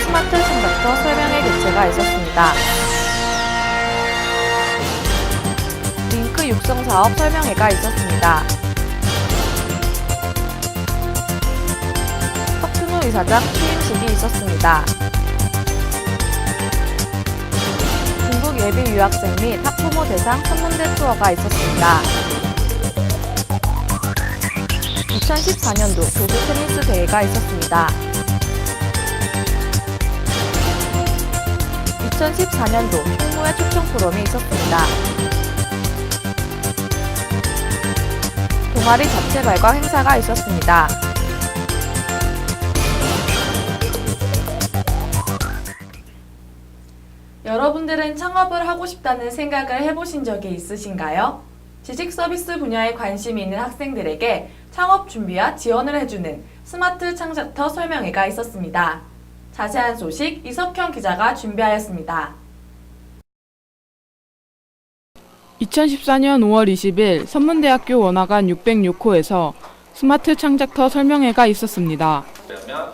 스마트 창작터 설명회 개최가 있었습니다. 링크 육성 사업 설명회가 있었습니다. 석준호 이사장 취임식이 있었습니다. 중국 예비 유학생 및 학부모 대상 선문대 투어가 있었습니다. 2014년도 교부 테니스 대회가 있었습니다. 2014년도 총무회 초청 포럼이 있었습니다. 동아리 자체 발광 행사가 있었습니다. 여러분들은 창업을 하고 싶다는 생각을 해보신 적이 있으신가요? 지식 서비스 분야에 관심이 있는 학생들에게 창업 준비와 지원을 해주는 스마트 창작터 설명회가 있었습니다. 자세한 소식 이석형 기자가 준비하였습니다. 2014년 5월 20일 선문대학교 원화관 606호에서 스마트 창작터 설명회가 있었습니다.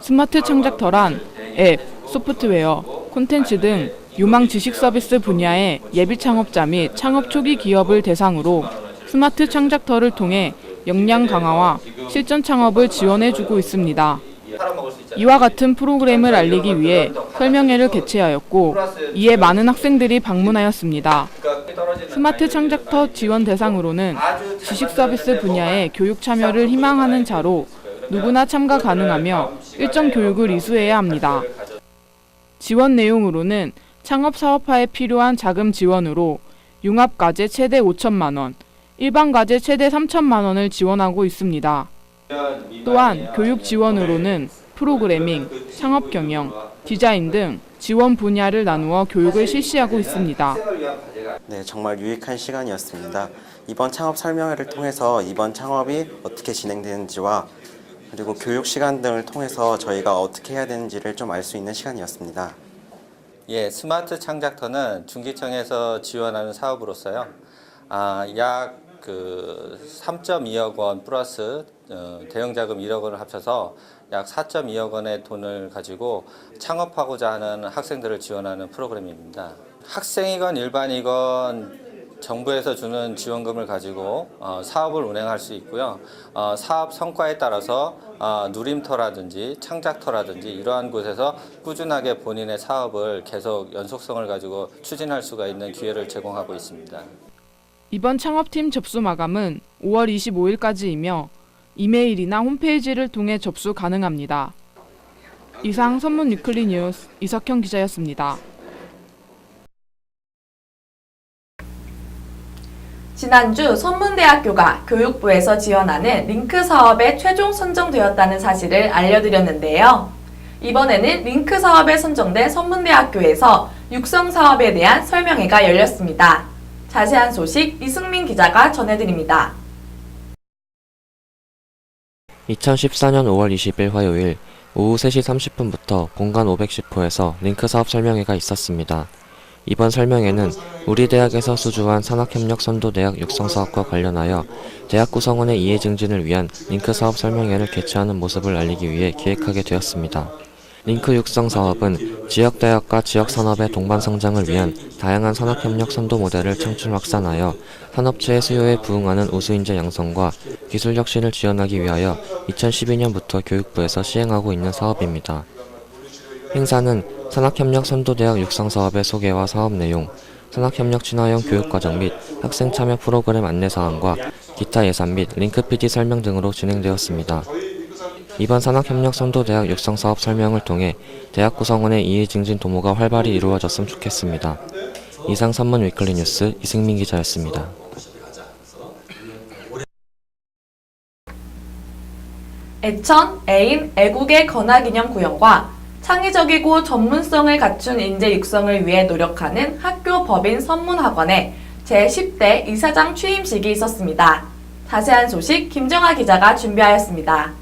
스마트 창작터란 앱, 소프트웨어, 콘텐츠 등 유망 지식 서비스 분야의 예비 창업자 및 창업 초기 기업을 대상으로 스마트 창작터를 통해 역량 강화와 실전 창업을 지원해주고 있습니다. 이와 같은 프로그램을 알리기 위해 설명회를 개최하였고 이에 많은 학생들이 방문하였습니다. 스마트 창작터 지원 대상으로는 지식 서비스 분야의 교육 참여를 희망하는 자로 누구나 참가 가능하며 일정 교육을 이수해야 합니다. 지원 내용으로는 창업 사업화에 필요한 자금 지원으로 융합과제 최대 5천만 원, 일반과제 최대 3천만 원을 지원하고 있습니다. 또한 교육 지원으로는 프로그래밍, 창업 경영, 디자인 등 지원 분야를 나누어 교육을 실시하고 있습니다. 네, 정말 유익한 시간이었습니다. 이번 창업 설명회를 통해서 이번 창업이 어떻게 진행되는지와 그리고 교육 시간 등을 통해서 저희가 어떻게 해야 되는지를 좀 알 수 있는 시간이었습니다. 예, 스마트 창작터는 중기청에서 지원하는 사업으로서요. 약 3.2억 원 플러스 대형자금 1억 원을 합쳐서 약 4.2억 원의 돈을 가지고 창업하고자 하는 학생들을 지원하는 프로그램입니다. 학생이건 일반이건 정부에서 주는 지원금을 가지고 사업을 운행할 수 있고요. 사업 성과에 따라서 누림터라든지 창작터라든지 이러한 곳에서 꾸준하게 본인의 사업을 계속 연속성을 가지고 추진할 수가 있는 기회를 제공하고 있습니다. 이번 창업팀 접수 마감은 5월 25일까지이며 이메일이나 홈페이지를 통해 접수 가능합니다. 이상 선문 위클리 뉴스 이석형 기자였습니다. 지난주 선문대학교가 교육부에서 지원하는 링크 사업에 최종 선정되었다는 사실을 알려드렸는데요. 이번에는 링크 사업에 선정된 선문대학교에서 육성 사업에 대한 설명회가 열렸습니다. 자세한 소식 이승민 기자가 전해드립니다. 2014년 5월 20일 화요일 오후 3시 30분부터 본관 510호에서 링크 사업 설명회가 있었습니다. 이번 설명회는 우리 대학에서 수주한 산학협력 선도대학 육성사업과 관련하여 대학 구성원의 이해 증진을 위한 링크 사업 설명회를 개최하는 모습을 알리기 위해 기획하게 되었습니다. 링크 육성 사업은 지역대학과 지역산업의 동반 성장을 위한 다양한 산학협력 선도 모델을 창출 확산하여 산업체의 수요에 부응하는 우수인재 양성과 기술 혁신을 지원하기 위하여 2012년부터 교육부에서 시행하고 있는 사업입니다. 행사는 산학협력 선도대학 육성 사업의 소개와 사업 내용, 산학협력 친화형 교육과정 및 학생 참여 프로그램 안내사항과 기타 예산 및 링크 PD 설명 등으로 진행되었습니다. 이번 산학협력 선도대학 육성사업 설명을 통해 대학 구성원의 이해 증진 도모가 활발히 이루어졌으면 좋겠습니다. 이상 선문 위클리 뉴스 이승민 기자였습니다. 애천, 애인, 애국의 건화기념구역과 창의적이고 전문성을 갖춘 인재 육성을 위해 노력하는 학교 법인 선문학원의 제10대 이사장 취임식이 있었습니다. 자세한 소식 김정아 기자가 준비하였습니다.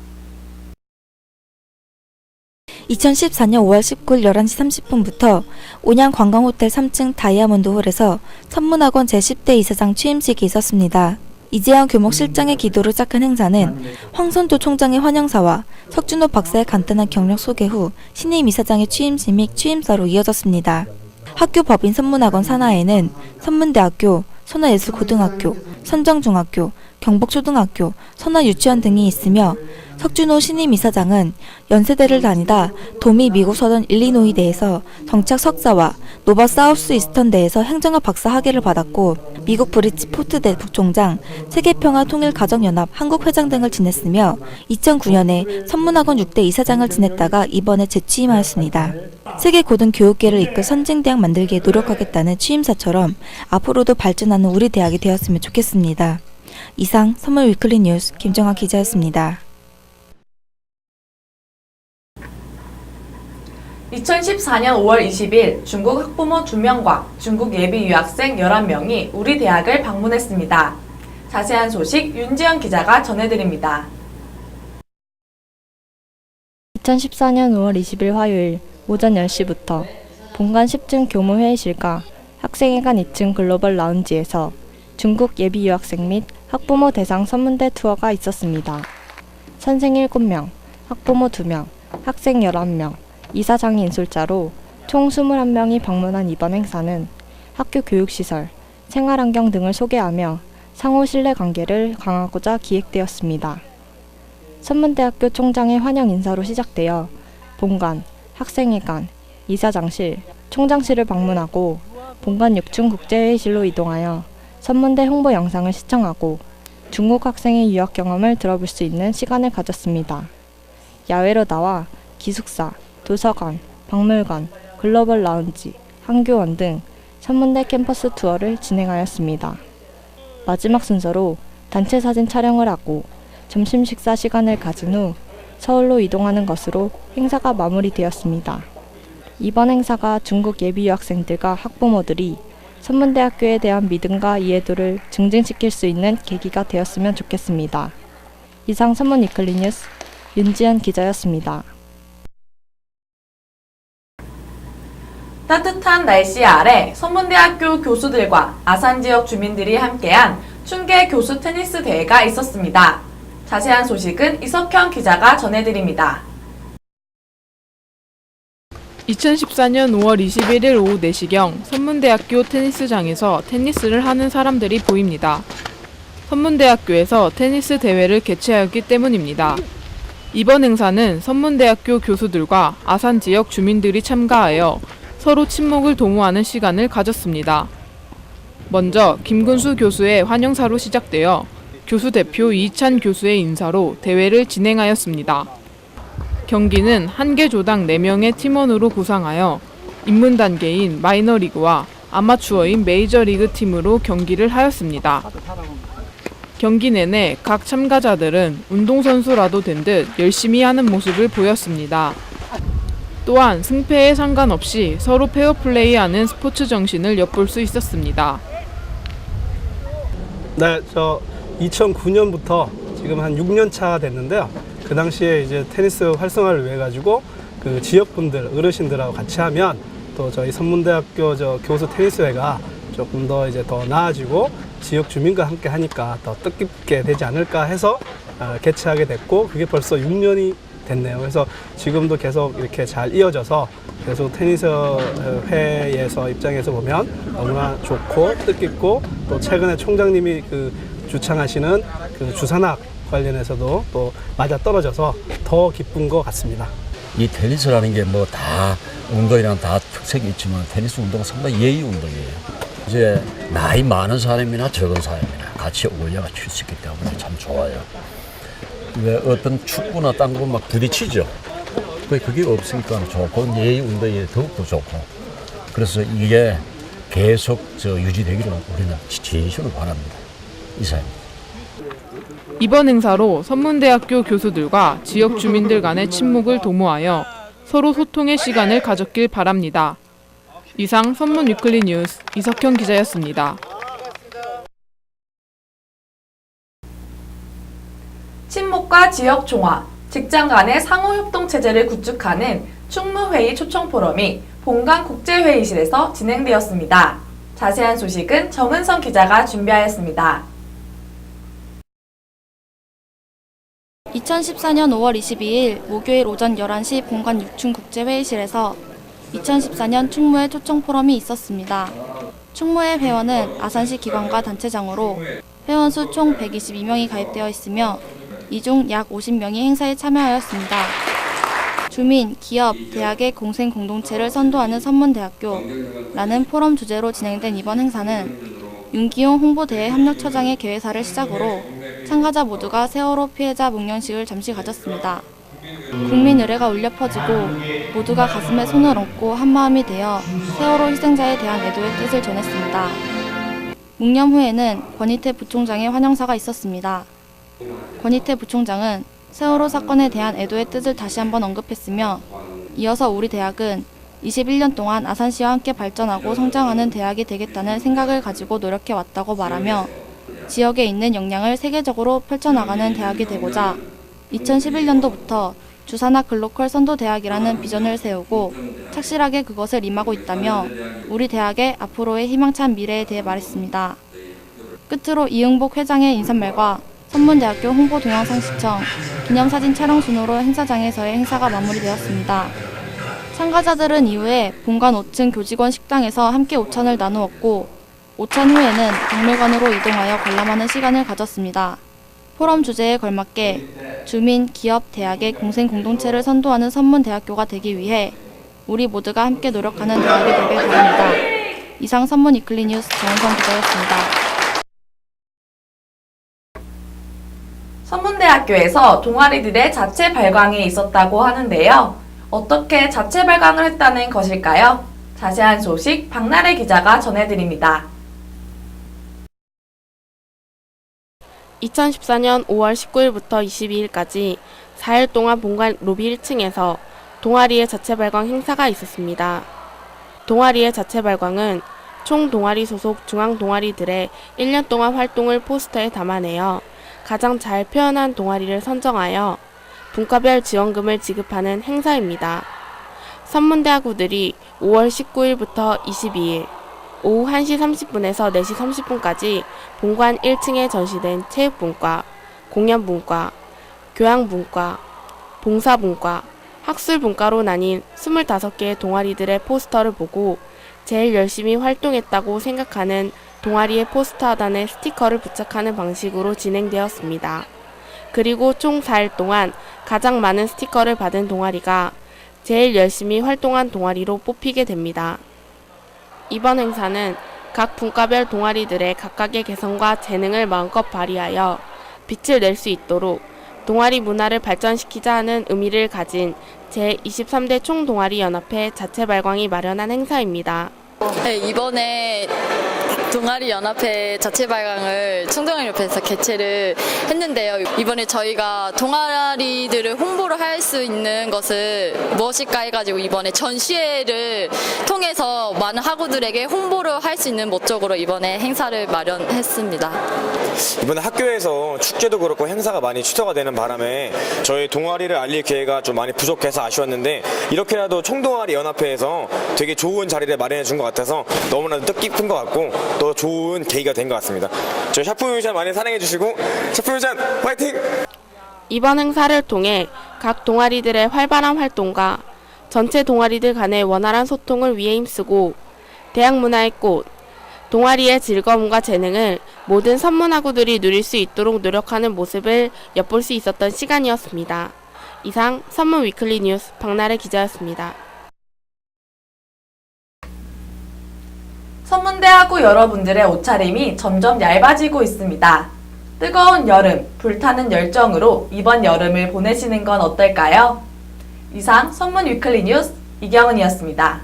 2014년 5월 19일 11시 30분부터 온양관광호텔 3층 다이아몬드 홀에서 선문학원 제10대 이사장 취임식이 있었습니다. 이재영 교목실장의 기도를 짝한 행사는 황선도 총장의 환영사와 석준호 박사의 간단한 경력 소개 후 신임 이사장의 취임식 및 취임사로 이어졌습니다. 학교 법인 선문학원 산하에는 선문대학교, 선화예술고등학교, 선정중학교, 경복초등학교, 선화유치원 등이 있으며 석준호 신임 이사장은 연세대를 다니다 도미 미국 서던 일리노이대에서 정치학 석사와 노바 사우스 이스턴대에서 행정학 박사 학위를 받았고 미국 브리치포트대 부총장, 세계평화통일가정연합 한국회장 등을 지냈으며 2009년에 선문학원 6대 이사장을 지냈다가 이번에 재취임하였습니다. 세계 고등교육계를 이끌 선진대학 만들기에 노력하겠다는 취임사처럼 앞으로도 발전하는 우리 대학이 되었으면 좋겠습니다. 이상 선물 위클리 뉴스 김정아 기자였습니다. 2014년 5월 20일 중국 학부모 2명과 중국 예비 유학생 11명이 우리 대학을 방문했습니다. 자세한 소식 윤지연 기자가 전해드립니다. 2014년 5월 20일 화요일 오전 10시부터 본관 10층 교무회의실과 학생회관 2층 글로벌 라운지에서 중국 예비 유학생 및 학부모 대상 선문대 투어가 있었습니다. 선생 7명, 학부모 2명, 학생 11명, 이사장이 인솔자로 총 21명이 방문한 이번 행사는 학교 교육시설, 생활환경 등을 소개하며 상호 신뢰관계를 강화하고자 기획되었습니다. 선문대학교 총장의 환영 인사로 시작되어 본관, 학생회관, 이사장실, 총장실을 방문하고 본관 6층 국제회의실로 이동하여 선문대 홍보 영상을 시청하고 중국 학생의 유학 경험을 들어볼 수 있는 시간을 가졌습니다. 야외로 나와 기숙사, 도서관, 박물관, 글로벌 라운지, 한교원 등 선문대 캠퍼스 투어를 진행하였습니다. 마지막 순서로 단체 사진 촬영을 하고 점심 식사 시간을 가진 후 서울로 이동하는 것으로 행사가 마무리되었습니다. 이번 행사가 중국 예비 유학생들과 학부모들이 선문대학교에 대한 믿음과 이해도를 증진시킬 수 있는 계기가 되었으면 좋겠습니다. 이상 선문 위클리 뉴스 윤지연 기자였습니다. 따뜻한 날씨 아래 선문대학교 교수들과 아산 지역 주민들이 함께한 춘계 교수 테니스 대회가 있었습니다. 자세한 소식은 이석현 기자가 전해드립니다. 2014년 5월 21일 오후 4시경 선문대학교 테니스장에서 테니스를 하는 사람들이 보입니다. 선문대학교에서 테니스 대회를 개최하였기 때문입니다. 이번 행사는 선문대학교 교수들과 아산 지역 주민들이 참가하여 서로 친목을 도모하는 시간을 가졌습니다. 먼저 김근수 교수의 환영사로 시작되어 교수 대표 이찬 교수의 인사로 대회를 진행하였습니다. 경기는 한 개 조당 4명의 팀원으로 구상하여 입문 단계인 마이너리그와 아마추어인 메이저리그 팀으로 경기를 하였습니다. 경기 내내 각 참가자들은 운동선수라도 된 듯 열심히 하는 모습을 보였습니다. 또한 승패에 상관없이 서로 페어플레이하는 스포츠 정신을 엿볼 수 있었습니다. 네, 저 2009년부터 지금 한 6년 차 됐는데요. 그 당시에 이제 테니스 활성화를 위해 가지고 그 지역분들, 어르신들하고 같이 하면 또 저희 선문대학교 교수 테니스회가 조금 더 이제 더 나아지고 지역 주민과 함께 하니까 더 뜻깊게 되지 않을까 해서 개최하게 됐고 그게 벌써 6년이 됐네요. 그래서 지금도 계속 이렇게 잘 이어져서 계속 테니스 회에서 입장에서 보면 너무나 좋고 뜻깊고 또 최근에 총장님이 그 주창하시는 그 주산학 관련해서도 또 맞아 떨어져서 더 기쁜 것 같습니다. 이 테니스라는 게 뭐 다 운동이랑 다 특색이 있지만 테니스 운동은 상당히 예의 운동이에요. 이제 나이 많은 사람이나 적은 사람이나 같이 어울려가 칠 수 있기 때문에 참 좋아요. 왜 어떤 축구나 딴 거 막 부딪히죠. 그게 없으니까 좋고 예의 운동이 더욱더 좋고 그래서 이게 계속 유지되기를 우리는 진심으로 바랍니다. 이상입니다. 이번 행사로 선문대학교 교수들과 지역 주민들 간의 친목을 도모하여 서로 소통의 시간을 가졌길 바랍니다. 이상 선문 위클리 뉴스 이석현 기자였습니다. 친목과 지역 종화, 직장 간의 상호 협동 체제를 구축하는 충무회의 초청 포럼이 본관 국제회의실에서 진행되었습니다. 자세한 소식은 정은성 기자가 준비하였습니다. 2014년 5월 22일 목요일 오전 11시 본관 6층 국제회의실에서 2014년 충무회 초청 포럼이 있었습니다. 충무회 회원은 아산시 기관과 단체장으로 회원 수 총 122명이 가입되어 있으며 이 중 약 50명이 행사에 참여하였습니다. 주민, 기업, 대학의 공생 공동체를 선도하는 선문대학교라는 포럼 주제로 진행된 이번 행사는 윤기용 홍보대회 협력처장의 개회사를 시작으로 참가자 모두가 세월호 피해자 묵념식을 잠시 가졌습니다. 국민 의례가 울려 퍼지고 모두가 가슴에 손을 얹고 한마음이 되어 세월호 희생자에 대한 애도의 뜻을 전했습니다. 묵념 후에는 권희태 부총장의 환영사가 있었습니다. 권희태 부총장은 세월호 사건에 대한 애도의 뜻을 다시 한번 언급했으며 이어서 우리 대학은 21년 동안 아산시와 함께 발전하고 성장하는 대학이 되겠다는 생각을 가지고 노력해왔다고 말하며 지역에 있는 역량을 세계적으로 펼쳐나가는 대학이 되고자 2011년도부터 주산학 글로컬 선도대학이라는 비전을 세우고 착실하게 그것을 임하고 있다며 우리 대학의 앞으로의 희망찬 미래에 대해 말했습니다. 끝으로 이응복 회장의 인사말과 선문대학교 홍보동영상 시청, 기념사진 촬영 순으로 행사장에서의 행사가 마무리되었습니다. 참가자들은 이후에 본관 5층 교직원 식당에서 함께 오찬을 나누었고 오찬 후에는 박물관으로 이동하여 관람하는 시간을 가졌습니다. 포럼 주제에 걸맞게 주민, 기업, 대학의 공생 공동체를 선도하는 선문대학교가 되기 위해 우리 모두가 함께 노력하는 대학이 되길 바랍니다. 이상 선문 위클리 뉴스 정은성 기자였습니다. 선문대학교에서 동아리들의 자체 발광이 있었다고 하는데요. 어떻게 자체 발광을 했다는 것일까요? 자세한 소식 박나래 기자가 전해드립니다. 2014년 5월 19일부터 22일까지 4일 동안 본관 로비 1층에서 동아리의 자체 발광 행사가 있었습니다. 동아리의 자체 발광은 총 동아리 소속 중앙 동아리들의 1년 동안 활동을 포스터에 담아내어 가장 잘 표현한 동아리를 선정하여 분과별 지원금을 지급하는 행사입니다. 선문대학우들이 5월 19일부터 22일 오후 1시 30분에서 4시 30분까지 본관 1층에 전시된 체육분과, 공연분과, 교양분과, 봉사분과, 학술분과로 나뉜 25개의 동아리들의 포스터를 보고 제일 열심히 활동했다고 생각하는 동아리의 포스터 하단에 스티커를 부착하는 방식으로 진행되었습니다. 그리고 총 4일 동안 가장 많은 스티커를 받은 동아리가 제일 열심히 활동한 동아리로 뽑히게 됩니다. 이번 행사는 각 분과별 동아리들의 각각의 개성과 재능을 마음껏 발휘하여 빛을 낼 수 있도록 동아리 문화를 발전시키자 하는 의미를 가진 제23대 총동아리연합회 자체 발광이 마련한 행사입니다. 네, 이번에 동아리연합회 자체 발광을 총동아리연합회에서 개최를 했는데요. 이번에 저희가 동아리들을 홍보를 할 수 있는 것을 무엇일까 해가지고 이번에 전시회를 통해서 많은 학우들에게 홍보를 할 수 있는 목적으로 이번에 행사를 마련했습니다. 이번에 학교에서 축제도 그렇고 행사가 많이 취소가 되는 바람에 저희 동아리를 알릴 기회가 좀 많이 부족해서 아쉬웠는데 이렇게라도 총동아리 연합회에서 되게 좋은 자리를 마련해 준 것 같아서 너무나도 뜻깊은 것 같고 또 좋은 계기가 된 것 같습니다. 저희 샤프뮤지션 많이 사랑해 주시고 샤프뮤지션 화이팅! 이번 행사를 통해 각 동아리들의 활발한 활동과 전체 동아리들 간의 원활한 소통을 위해 힘쓰고 대학 문화의 꽃, 동아리의 즐거움과 재능을 모든 선문학우들이 누릴 수 있도록 노력하는 모습을 엿볼 수 있었던 시간이었습니다. 이상 선문 위클리 뉴스 박나래 기자였습니다. 선문대학우 여러분들의 옷차림이 점점 얇아지고 있습니다. 뜨거운 여름, 불타는 열정으로 이번 여름을 보내시는 건 어떨까요? 이상 선문 위클리 뉴스 이경은이었습니다.